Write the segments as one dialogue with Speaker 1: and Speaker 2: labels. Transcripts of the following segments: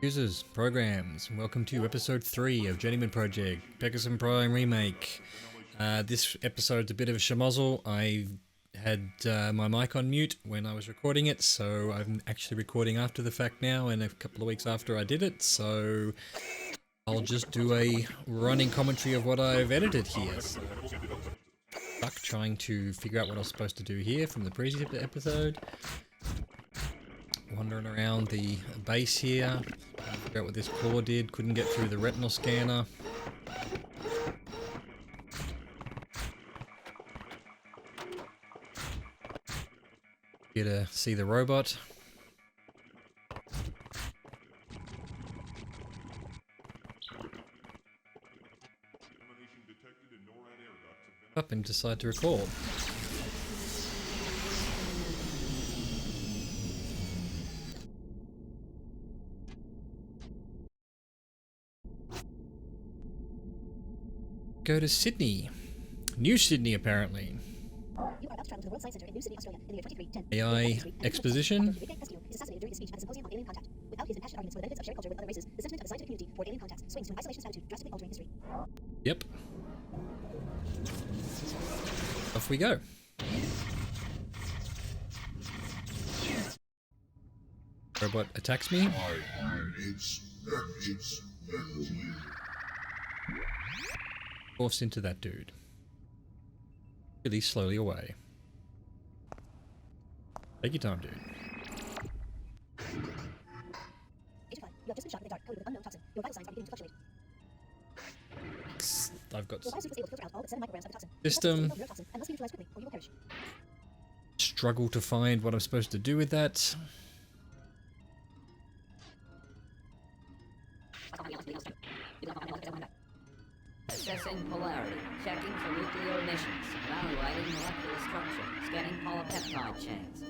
Speaker 1: Users, programs, welcome to episode 3 of Journeyman Project, Pegasus Prime Remake. This episode's a bit of a schmozzle. I had my mic on mute when I was recording it, so I'm actually recording after the fact now and a couple of weeks after I did it, so I'll just do a running commentary of what I've edited here. So, stuck trying to figure out what I was supposed to do here from the previous episode. Wandering around the base here, trying to figure out what this claw did, couldn't get through the retinal scanner. Here to see the robot. Up and decide to record. Go to Sydney. New Sydney, apparently.
Speaker 2: You are about to travel to the World Science Centre in New Sydney, Australia, in the year 2310.
Speaker 1: AI exposition.
Speaker 2: The big bang SEO is assassinated during his speech at a symposium on alien contact. Without his impassioned arguments for the benefits of shared culture with other races, the sentiment of the scientific community toward alien contacts swings to an isolationist attitude, drastically altering history.
Speaker 1: Yep. Off we go. Robot attacks me. Forced into that dude. Really slowly away. Take your time, dude.
Speaker 2: Agent 5, you have just been shot in the dark, coated with unknown toxin. Your vital signs are beginning to fluctuate.
Speaker 1: I've got
Speaker 2: Your biosuit was able to filter out all but 7 micrograms of the toxin.
Speaker 1: system.
Speaker 2: Neurotoxin, and must be neutralized quickly, or you will perish.
Speaker 1: Struggle to find what I'm supposed to do with that.
Speaker 3: Assessing polarity, checking for nuclear emissions, evaluating molecular structure, scanning polypeptide chains.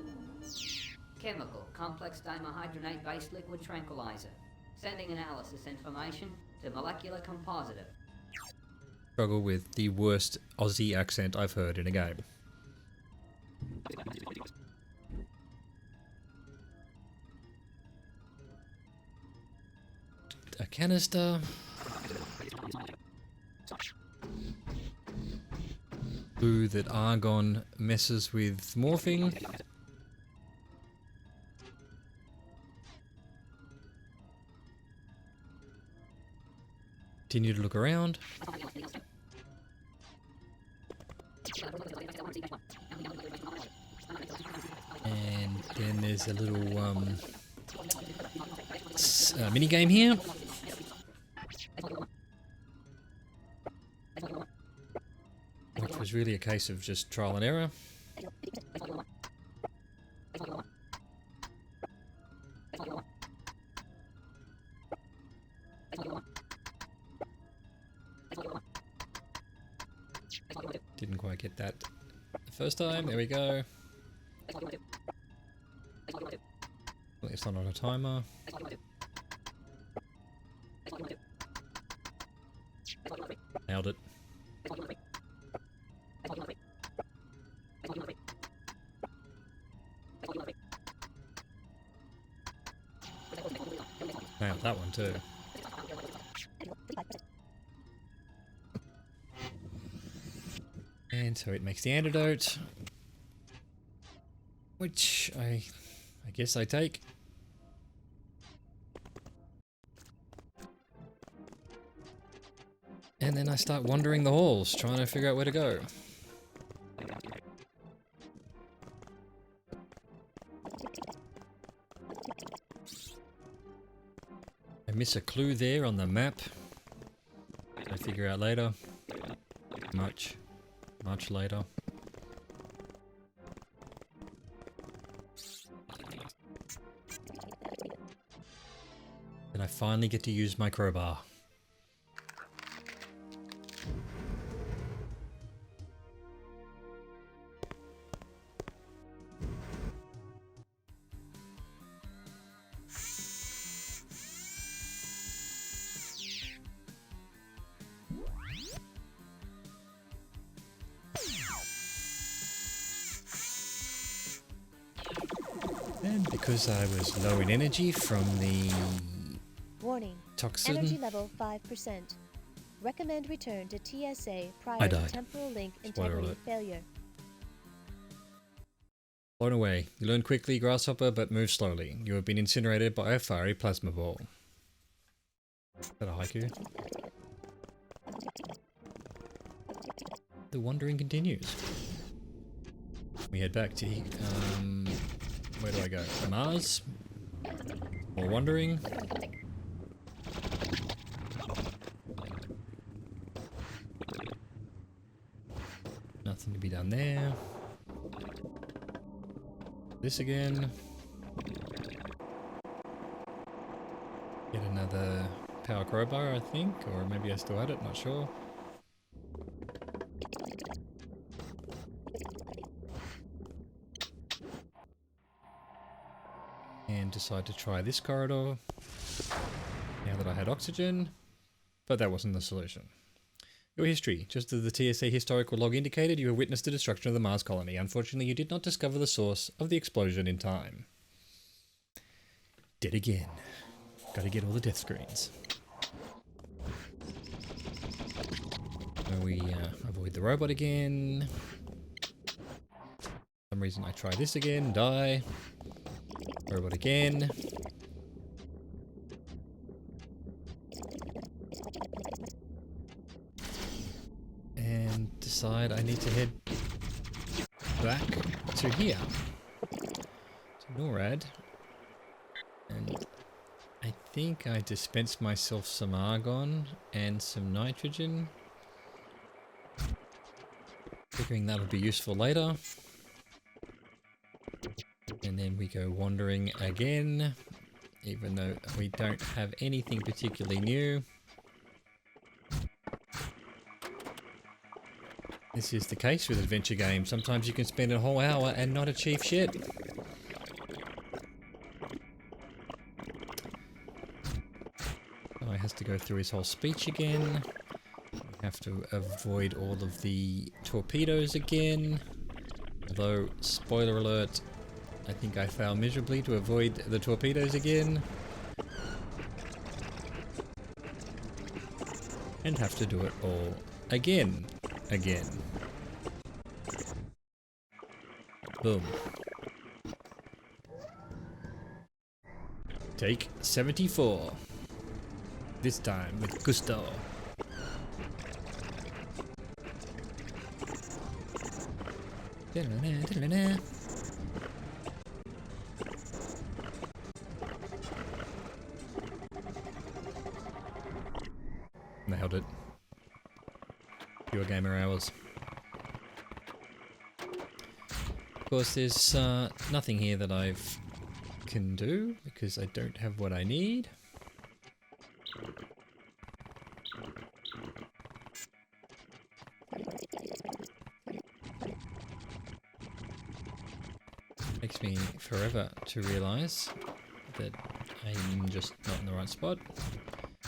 Speaker 3: Chemical, complex dihydrogenate-based liquid tranquilizer. Sending analysis information to molecular compositor.
Speaker 1: Struggle with the worst Aussie accent I've heard in a game. A canister. Clue that argon messes with morphing. Continue to look around. And then there's a little mini game here. Which was really a case of just trial and error. Didn't quite get that the first time. There we go. It's not on a timer. Nailed it. Nailed that one too. And so it makes the antidote, which I guess I take. And then I start wandering the halls, trying to figure out where to go. I miss a clue there on the map. I figure out later. Much later. And I finally get to use my crowbar. And because I was low in energy from the
Speaker 2: Warning.
Speaker 1: Toxin.
Speaker 2: Energy level 5%. Recommend return to TSA
Speaker 1: I
Speaker 2: prior to
Speaker 1: died.
Speaker 2: temporal link
Speaker 1: Spoiler
Speaker 2: integrity
Speaker 1: alert.
Speaker 2: failure.
Speaker 1: Blown away. You learn quickly, Grasshopper, but move slowly. You have been incinerated by a fiery plasma ball. Is that a haiku? The wandering continues. We head back to, where do I go? Mars? More wandering. Nothing to be done there. This again. Get another power crowbar, I think, or maybe I still had it, not sure. And decide to try this corridor now that I had oxygen, but that wasn't the solution. Your history. Just as the TSA historical log indicated, you have witnessed the destruction of the Mars colony. Unfortunately, you did not discover the source of the explosion in time. Dead again. Gotta get all the death screens. We avoid the robot again. For some reason I try this again, die. Robot again. And decide I need to head back to here. To NORAD. And I think I dispensed myself some argon and some nitrogen. Figuring that'll be useful later. And then we go wandering again, even though we don't have anything particularly new. This is the case with adventure games. Sometimes you can spend a whole hour and not achieve shit. Guy has to go through his whole speech again. We have to avoid all of the torpedoes again. Although, spoiler alert, I think I failed miserably to avoid the torpedoes again. And have to do it all again. Boom. Take 74. This time with gusto. Nailed it. Pure gamer hours. Of course, there's nothing here that I can do because I don't have what I need. Takes me forever to realize that I'm just not in the right spot.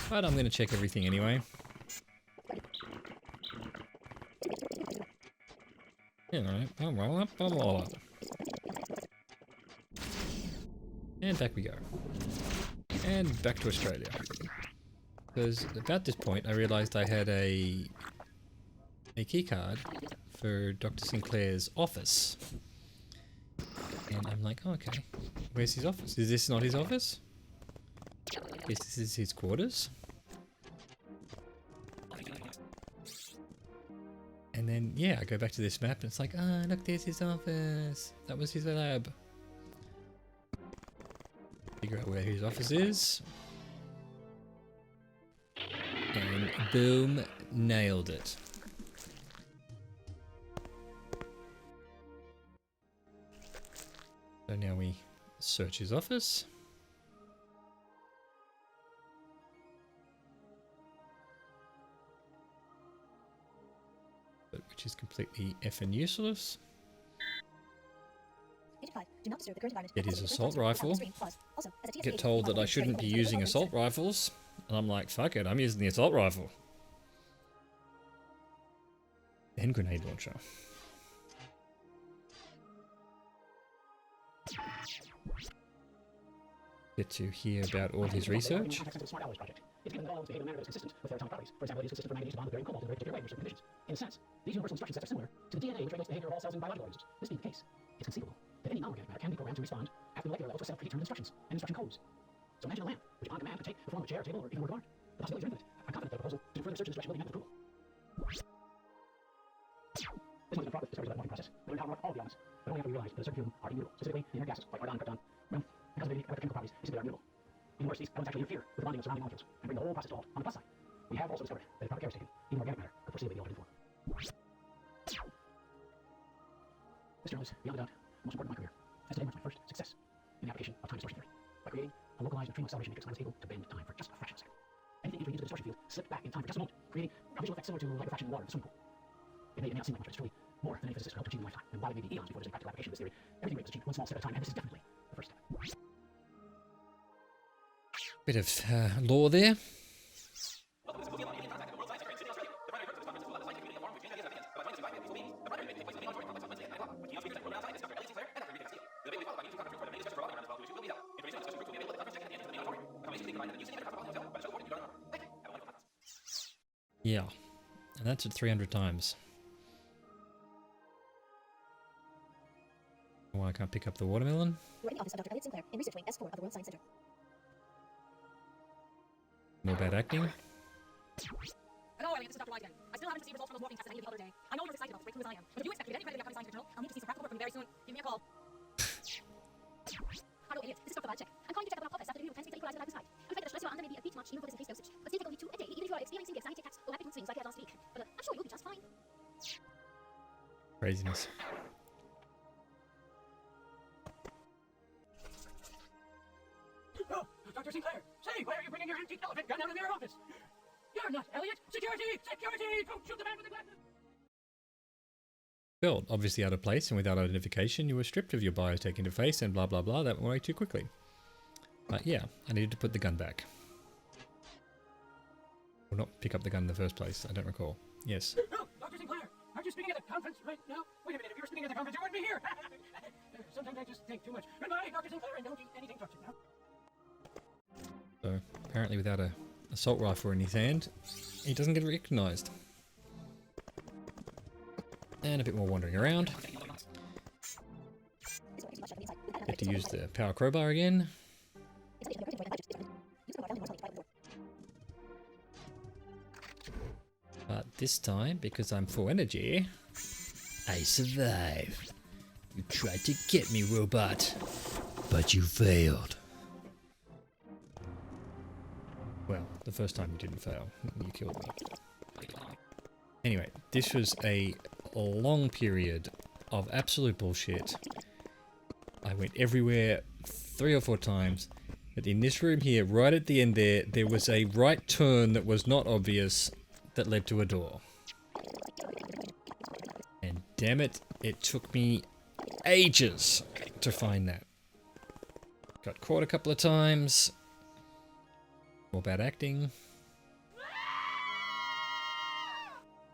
Speaker 1: But I'm going to check everything anyway. And back we go. And back to Australia. Because about this point I realised I had a key card for Dr. Sinclair's office. And I'm like, oh, okay, where's his office? Is this not his office? Guess this is his quarters. And then, yeah, I go back to this map and it's like, ah, look, there's his office. That was his lab. Figure out where his office is. And boom, nailed it. So now we search his office. But which is completely effing useless. Get his assault rifle. Get told that I shouldn't be using assault rifles. And I'm like, fuck it, I'm using the assault rifle. Then grenade launcher. get to hear about all his research.
Speaker 4: It's given that all its behavior manner is consistent with their atomic properties. For example, it is consistent for manganese to bond with barium cobalt in a very particular way under certain conditions. In a sense, these universal instruction sets are similar to the DNA which regulates the behavior of all cells in biological organisms. This being the case, it's conceivable that any non-organic matter can be programmed to respond at the molecular level to a set of predetermined instructions and instruction codes. So imagine a lamp, which on command could take the form of a chair, table, or even work of art. The possibilities are infinite. I'm confident that the proposal to further research in this direction will be met with approval. This one's in progress discovers about the process. We learned how to mark all of the elements, but only after we realized that a certain few are immutable. Specifically, the inert gases like argon and krypton. Well, because of the electrochemical properties, these simply are immutable. Even worse, these elements actually interfere with the bonding of surrounding molecules and bring the whole process to a halt. On the plus side, we have also discovered that if proper care is taken, even organic matter could foreseeably be altered in form. This journal is, beyond a doubt, the most important of my career, as today marks my first success in the application of time distortion theory. By creating a localized neutrino acceleration matrix, I was able to bend time for just a fraction of a second. Anything entering into the distortion field slipped back in time for just a moment, creating a visual effect similar to liquefaction in water in a swimming pool. It may not seem like much, but it's truly more than any physicist could hope to achieve in a lifetime. And while it may be eons before there's any practical application of this theory, everything great was achieved one small step at a time, and this is definitely the first step.
Speaker 1: Bit of lore there. Yeah, and that's at 300 times. Oh, I can't pick up the watermelon.
Speaker 2: We're in the office of Dr. Elliot Sinclair in Research Wing S4 of the World Science Center.
Speaker 1: More bad acting.
Speaker 2: Hello, Elliot, this is Dr. White again. I still haven't received results from those morphine tests that I needed the other day. I know you're as excited about this breakthrough as I am, but if you expect to get any credit in your upcoming science journal, I'll need to see some practical work from you very soon. Give me a call. Hello, Elliot, this is Dr. Biotech. I'm calling you to check up on our test after the new intensity equalizer that I prescribed. I'm afraid that the stress you're under may be a bit much, even for this increased dosage. But still take only 2 a day, even if you are experiencing the anxiety attacks or having mood swings like I had last week. But I'm sure you'll be just fine.
Speaker 1: Craziness.
Speaker 4: Oh, Dr. Sinclair, say, why are you bringing your antique elephant gun out of your office? You're not Elliot! Security! Security! Don't shoot the man with the glasses!
Speaker 1: Well, obviously out of place and without identification, you were stripped of your biotech interface and blah blah blah. That went way too quickly. But yeah, I needed to put the gun back. Or not pick up the gun in the first place, I don't recall. Yes.
Speaker 4: Oh, Dr. Sinclair, aren't you speaking at a conference right now? Wait a minute, if you were speaking at the conference, you wouldn't be here! Sometimes I just think too much. Goodbye, Dr. Sinclair, and don't eat anything toxic now.
Speaker 1: So, apparently without a assault rifle in his hand, he doesn't get recognized. And a bit more wandering around. Get to use the power crowbar again. But this time, because I'm full energy, I survive. You tried to get me, robot, but you failed. Well, the first time you didn't fail. You killed me. Anyway, this was a long period of absolute bullshit. I went everywhere 3 or 4 times. But in this room here, right at the end there was a right turn that was not obvious that led to a door. And damn it, it took me ages to find that. Got caught a couple of times. More bad acting.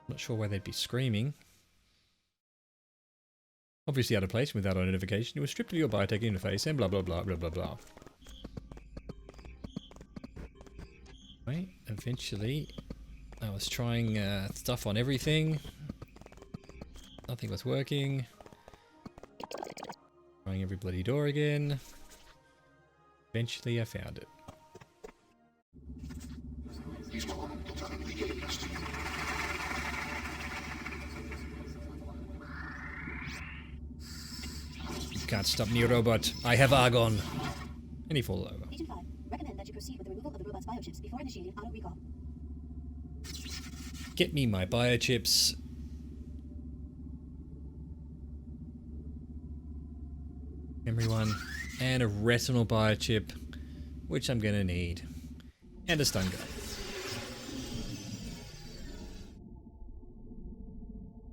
Speaker 1: Not sure why they'd be screaming. Obviously out of place without identification. You were stripped of your biotech interface and blah blah blah blah blah blah. Right, eventually I was trying stuff on everything. Nothing was working. Trying every bloody door again. Eventually I found it. You can't stop me, robot. I have argon. And he falls over.
Speaker 2: Agent 5, recommend that you proceed with the removal of the robot's biochips before initiating auto recall.
Speaker 1: Get me my biochips. Memory one. And a retinal biochip, which I'm gonna need. And a stun gun.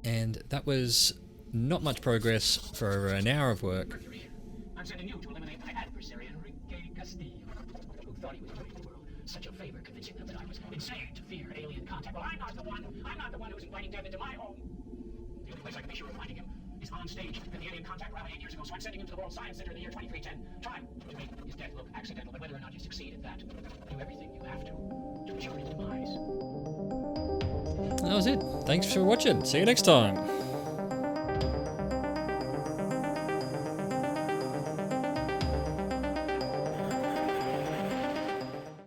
Speaker 1: And that was not much progress for an hour of work.
Speaker 4: I'm sending you to eliminate my adversary, Enrique Castillo, who thought he was doing the world such a favor, convincing them that I was insane to fear alien contact. Well, I'm not the one who's inviting death into my home. The only place I can be sure of finding him is on stage at the alien contact rally 8 years ago, so I'm sending him to the World Science Center in the year 2310. Try to make his death look accidental, but whether or not you succeed at that, do everything you have to ensure his demise.
Speaker 1: That was it. Thanks for watching. See you next time.